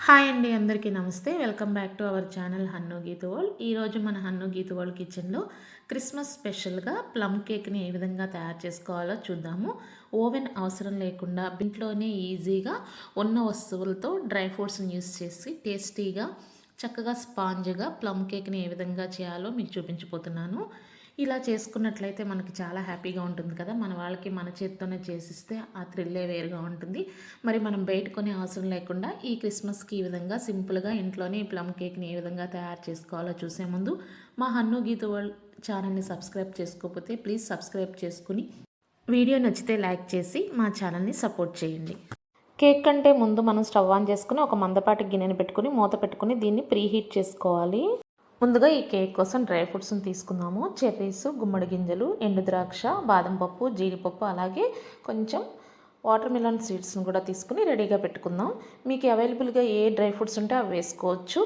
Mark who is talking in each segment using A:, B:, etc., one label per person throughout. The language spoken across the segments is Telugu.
A: హాయ్ అండి, అందరికీ నమస్తే. Welcome back to our channel Hannu Geethu world. ఈరోజు మన హన్ను గీతు వరల్డ్ కిచెన్లో క్రిస్మస్ స్పెషల్గా ప్లమ్ కేక్ని ఏ విధంగా తయారు చేసుకోవాలో చూద్దాము. ఓవెన్ అవసరం లేకుండా ఇంట్లోనే ఈజీగా ఉన్న వస్తువులతో డ్రై ఫ్రూట్స్ని యూస్ చేసి టేస్టీగా చక్కగా స్పాంజ్గా ప్లమ్ కేక్ని ఏ విధంగా చేయాలో మీకు చూపించబోతున్నాను. ఇలా చేసుకున్నట్లయితే మనకి చాలా హ్యాపీగా ఉంటుంది కదా. మన వాళ్ళకి మన చేత్తోనే చేసిస్తే ఆ థ్రిల్లే వేరుగా ఉంటుంది. మరి మనం బయట కొనే అవసరం లేకుండా ఈ క్రిస్మస్కి ఈ విధంగా సింపుల్గా ఇంట్లోనే ఈ ప్లమ్ కేక్ని ఏ విధంగా తయారు చేసుకోవాలో చూసే ముందు మా హన్ను గీత వరల్డ్ ఛానల్ని సబ్స్క్రైబ్ చేసుకోకపోతే ప్లీజ్ సబ్స్క్రైబ్ చేసుకుని వీడియో నచ్చితే లైక్ చేసి మా ఛానల్ని సపోర్ట్ చేయండి. కేక్ కంటే ముందు మనం స్టవ్ ఆన్ చేసుకుని ఒక మందపాటి గిన్నెని పెట్టుకుని మూత పెట్టుకుని దీన్ని ప్రీహీట్ చేసుకోవాలి. ముందుగా ఈ కేక్ కోసం డ్రై ఫ్రూట్స్ని తీసుకుందాము. చెర్రీస్, గుమ్మడి గింజలు, ఎండు ద్రాక్ష, బాదం పప్పు, జీడిపప్పు, అలాగే కొంచెం వాటర్ మిలన్ సీడ్స్ని కూడా తీసుకుని రెడీగా పెట్టుకుందాం. మీకు అవైలబుల్గా ఏ డ్రై ఫ్రూట్స్ ఉంటే అవి వేసుకోవచ్చు.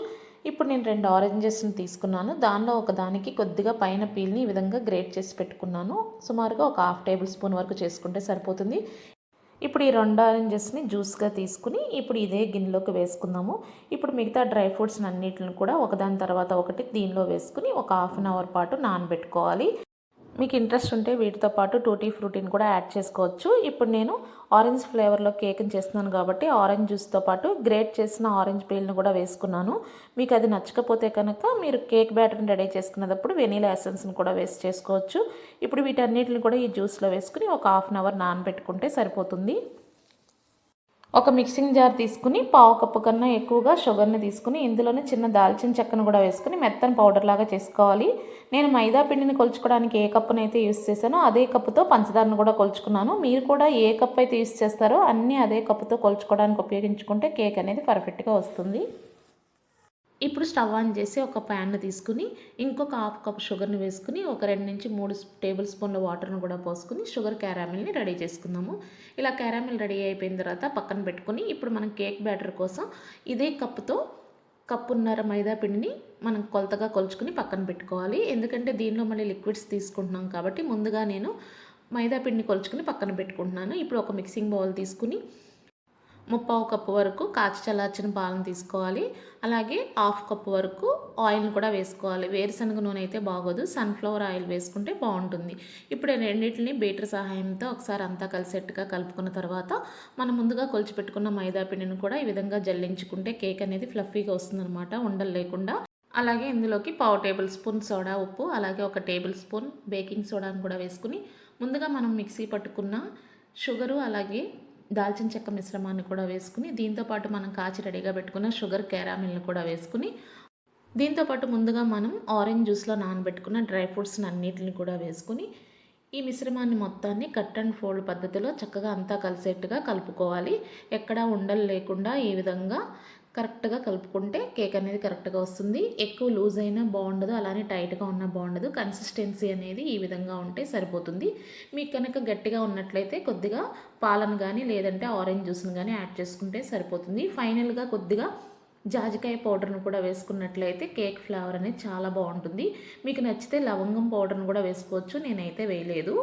A: ఇప్పుడు నేను 2 ఆరెంజెస్ని తీసుకున్నాను. దానిలో ఒకదానికి కొద్దిగా పైన పీల్ని ఈ విధంగా గ్రేట్ చేసి పెట్టుకున్నాను. సుమారుగా ఒక 1/2 టేబుల్ స్పూన్ వరకు చేసుకుంటే సరిపోతుంది. ఇప్పుడు ఈ 2 ఆరెంజెస్ని జ్యూస్గా తీసుకుని ఇప్పుడు ఇదే గిన్నెలోకి వేసుకుందాము. ఇప్పుడు మిగతా డ్రై ఫ్రూట్స్ అన్నిటిని కూడా ఒకదాని తర్వాత ఒకటి దీనిలో వేసుకుని ఒక 1/2 అవర్ పాటు నానబెట్టుకోవాలి. మీకు ఇంట్రెస్ట్ ఉంటే వీటితో పాటు టూటీ ఫ్రూటీని కూడా యాడ్ చేసుకోవచ్చు. ఇప్పుడు నేను ఆరెంజ్ ఫ్లేవర్లో కేక్ని చేస్తున్నాను కాబట్టి ఆరెంజ్ జ్యూస్తో పాటు గ్రేట్ చేసిన ఆరెంజ్ పీల్ని కూడా వేసుకున్నాను. మీకు అది నచ్చకపోతే కనుక మీరు కేక్ బ్యాటర్ని రెడీ చేసుకునేటప్పుడు వెనీలా ఎసెన్స్ని కూడా వేస్ట్ చేసుకోవచ్చు. ఇప్పుడు వీటన్నిటిని కూడా ఈ జ్యూస్లో వేసుకుని ఒక 1/2 అవర్ నానబెట్టుకుంటే సరిపోతుంది. ఒక మిక్సింగ్ జార్ తీసుకుని 1/2 కప్పు కన్నా ఎక్కువగా షుగర్ని తీసుకుని ఇందులోనే చిన్న దాల్చిన చెక్కను కూడా వేసుకుని మెత్తని పౌడర్ లాగా చేసుకోవాలి. నేను మైదా పిండిని కొలుచుకోవడానికి ఏ కప్పునైతే యూస్ చేశానో అదే కప్పుతో పంచదారను కూడా కొలుచుకున్నాను. మీరు కూడా ఏ కప్ అయితే యూస్ చేస్తారో అన్నీ అదే కప్పుతో కొలుచుకోవడానికి ఉపయోగించుకుంటే కేక్ అనేది పర్ఫెక్ట్గా వస్తుంది. ఇప్పుడు స్టవ్ ఆన్ చేసి ఒక ప్యాన్ తీసుకుని ఇంకొక 1/2 కప్ షుగర్ని వేసుకుని ఒక 2 నుంచి 3 టేబుల్ స్పూన్ల వాటర్ను కూడా పోసుకుని షుగర్ క్యారామిల్ని రెడీ చేసుకుందాము. ఇలా క్యారామిల్ రెడీ అయిపోయిన తర్వాత పక్కన పెట్టుకుని ఇప్పుడు మనం కేక్ బ్యాటర్ కోసం ఇదే కప్పుతో కప్పున్నర మైదా పిండిని మనం కొలతగా కొలుచుకుని పక్కన పెట్టుకోవాలి. ఎందుకంటే దీనిలో మళ్ళీ లిక్విడ్స్ తీసుకుంటున్నాం కాబట్టి ముందుగా నేను మైదా పిండిని కొలుచుకుని పక్కన పెట్టుకుంటున్నాను. ఇప్పుడు ఒక మిక్సింగ్ బౌల్ తీసుకుని 1/2 కప్పు వరకు కాచి చల్లార్చిన పాలను తీసుకోవాలి. అలాగే 1/2 కప్పు వరకు ఆయిల్ని కూడా వేసుకోవాలి. వేరుశనగ నూనె అయితే బాగోదు, సన్ఫ్లవర్ ఆయిల్ వేసుకుంటే బాగుంటుంది. ఇప్పుడు రెండింటిని బీటర్ సహాయంతో ఒకసారి అంతా కలిసేట్టుగా కలుపుకున్న తర్వాత మనం ముందుగా కొలిచిపెట్టుకున్న మైదా పిండిని కూడా ఈ విధంగా జల్లించుకుంటే కేక్ అనేది ఫ్లఫీగా వస్తుందన్నమాట, ఉండలు లేకుండా. అలాగే ఇందులోకి 1/2 టేబుల్ స్పూన్ సోడా ఉప్పు, అలాగే 1 టేబుల్ స్పూన్ బేకింగ్ సోడాను కూడా వేసుకుని ముందుగా మనం మిక్సీ పట్టుకున్న షుగరు అలాగే దాల్చిన చెక్క మిశ్రమాన్ని కూడా వేసుకుని దీంతోపాటు మనం కాచి రెడీగా పెట్టుకున్న షుగర్ క్యారామిల్ని కూడా వేసుకుని దీంతోపాటు ముందుగా మనం ఆరెంజ్ జ్యూస్లో నానబెట్టుకున్న డ్రై ఫ్రూట్స్ని అన్నిటిని కూడా వేసుకుని ఈ మిశ్రమాన్ని మొత్తాన్ని కట్ అండ్ ఫోల్డ్ పద్ధతిలో చక్కగా అంతా కలిసేట్టుగా కలుపుకోవాలి. ఎక్కడా ఉండలు లేకుండా ఈ విధంగా కరెక్ట్గా కలుపుకుంటే కేక్ అనేది కరెక్ట్గా వస్తుంది. ఎక్కువ లూజ్ అయినా బాగుండదు, అలానే టైట్గా ఉన్నా బాగుండదు. కన్సిస్టెన్సీ అనేది ఈ విధంగా ఉంటే సరిపోతుంది. మీకు కనుక గట్టిగా ఉన్నట్లయితే కొద్దిగా పాలను కానీ లేదంటే ఆరెంజ్ జ్యూస్ని కానీ యాడ్ చేసుకుంటే సరిపోతుంది. ఫైనల్గా కొద్దిగా జాజికాయ పౌడర్ను కూడా వేసుకున్నట్లయితే కేక్ ఫ్లేవర్ అనేది చాలా బాగుంటుంది. మీకు నచ్చితే లవంగం పౌడర్ను కూడా వేసుకోవచ్చు, నేనైతే వేయలేదు.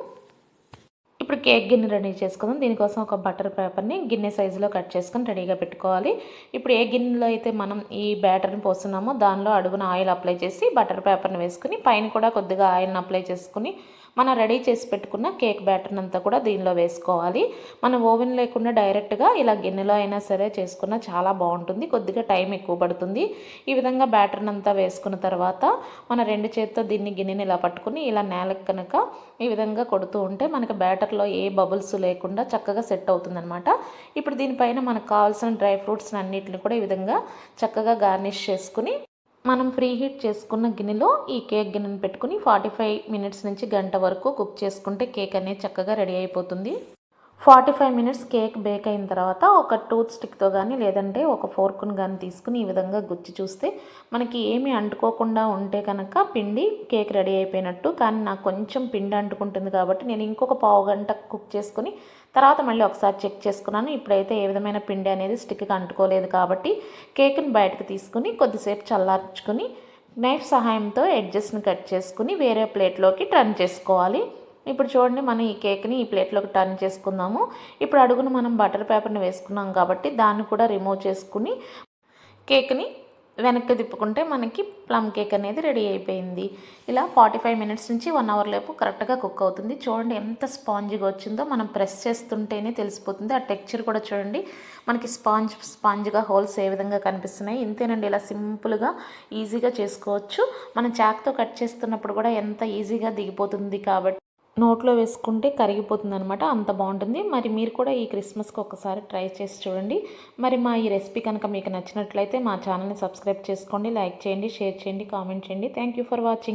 A: ఇప్పుడు కేక్ గిన్నె రెడీ చేసుకుందాం. దీనికోసం ఒక బటర్ పేపర్ని గిన్నె సైజులో కట్ చేసుకొని రెడీగా పెట్టుకోవాలి. ఇప్పుడు ఏ గిన్నెలో అయితే మనం ఈ బ్యాటర్ని పోస్తున్నామో దానిలో అడుగున ఆయిల్ అప్లై చేసి బటర్ పేపర్ని వేసుకుని పైన కూడా కొద్దిగా ఆయిల్ని అప్లై చేసుకుని మనం రెడీ చేసి పెట్టుకున్న కేక్ బ్యాటర్ని అంతా కూడా దీనిలో వేసుకోవాలి. మనం ఓవెన్ లేకుండా డైరెక్ట్గా ఇలా గిన్నెలో అయినా సరే చేసుకున్న చాలా బాగుంటుంది, కొద్దిగా టైం ఎక్కువ పడుతుంది. ఈ విధంగా బ్యాటర్ని అంతా వేసుకున్న తర్వాత మన 2 చేతితో దీన్ని గిన్నెని ఇలా పట్టుకుని ఇలా నేలకు కనుక ఈ విధంగా కొడుతూ ఉంటే మనకి బ్యాటర్లో ఏ బబుల్స్ లేకుండా చక్కగా సెట్ అవుతుందన్నమాట. ఇప్పుడు దీనిపైన మనకు కావాల్సిన డ్రై ఫ్రూట్స్ అన్నిటిని కూడా ఈ విధంగా చక్కగా గార్నిష్ చేసుకుని మనం ప్రీ హీట్ చేసుకున్న గిన్నెలో ఈ కేక్ గిన్నెను పెట్టుకుని 45 మినిట్స్ నుంచి గంట వరకు కుక్ చేసుకుంటే కేక్ అనేది చక్కగా రెడీ అయిపోతుంది. 45 మినిట్స్ కేక్ బేక్ అయిన తర్వాత ఒక టూత్ స్టిక్తో కానీ లేదంటే ఒక ఫోర్క్ను కానీ తీసుకుని ఈ విధంగా గుచ్చి చూస్తే మనకి ఏమీ అంటుకోకుండా ఉంటే కనుక పిండి కేక్ రెడీ అయిపోయినట్టు. కానీ నాకు కొంచెం పిండి అంటుకుంటుంది కాబట్టి నేను ఇంకొక పావు గంట కుక్ చేసుకుని తర్వాత మళ్ళీ ఒకసారి చెక్ చేసుకున్నాను. ఇప్పుడైతే ఏ విధమైన పిండి అనేది స్టిక్కి అంటుకోలేదు కాబట్టి కేక్ని బయటకు తీసుకుని కొద్దిసేపు చల్లార్చుకుని నైఫ్ సహాయంతో ఎడ్జెస్ని కట్ చేసుకుని వేరే ప్లేట్లోకి టర్న్ చేసుకోవాలి. ఇప్పుడు చూడండి, మనం ఈ కేక్ని ఈ ప్లేట్లోకి టర్న్ చేసుకుందాము. ఇప్పుడు అడుగును మనం బటర్ పేపర్ని వేసుకున్నాం కాబట్టి దాన్ని కూడా రిమూవ్ చేసుకుని కేక్ని వెనక్కి తిప్పుకుంటే మనకి ప్లమ్ కేక్ అనేది రెడీ అయిపోయింది. ఇలా 45 మినిట్స్ నుంచి 1 అవర్ లోపు కరెక్ట్గా కుక్ అవుతుంది. చూడండి ఎంత స్పాంజ్గా వచ్చిందో, మనం ప్రెస్ చేస్తుంటేనే తెలిసిపోతుంది. ఆ టెక్స్చర్ కూడా చూడండి, మనకి స్పాంజ్గా హోల్స్ ఏ విధంగా కనిపిస్తున్నాయి. ఇంతేనండి, ఇలా సింపుల్గా ఈజీగా చేసుకోవచ్చు. మనం చాక్తో కట్ చేస్తున్నప్పుడు కూడా ఎంత ఈజీగా దిగిపోతుంది కాబట్టి నోట్లో వేసుకుంటే కరిగిపోతుంది అనమాట, అంత బాగుంటుంది. మరి మీరు కూడా ఈ క్రిస్మస్కి ఒకసారి ట్రై చేసి చూడండి. మరి మా ఈ రెసిపీ కనుక మీకు నచ్చినట్లయితే మా ఛానల్ని సబ్స్క్రైబ్ చేసుకోండి, లైక్ చేయండి, షేర్ చేయండి, కామెంట్ చేయండి. Thank you for watching.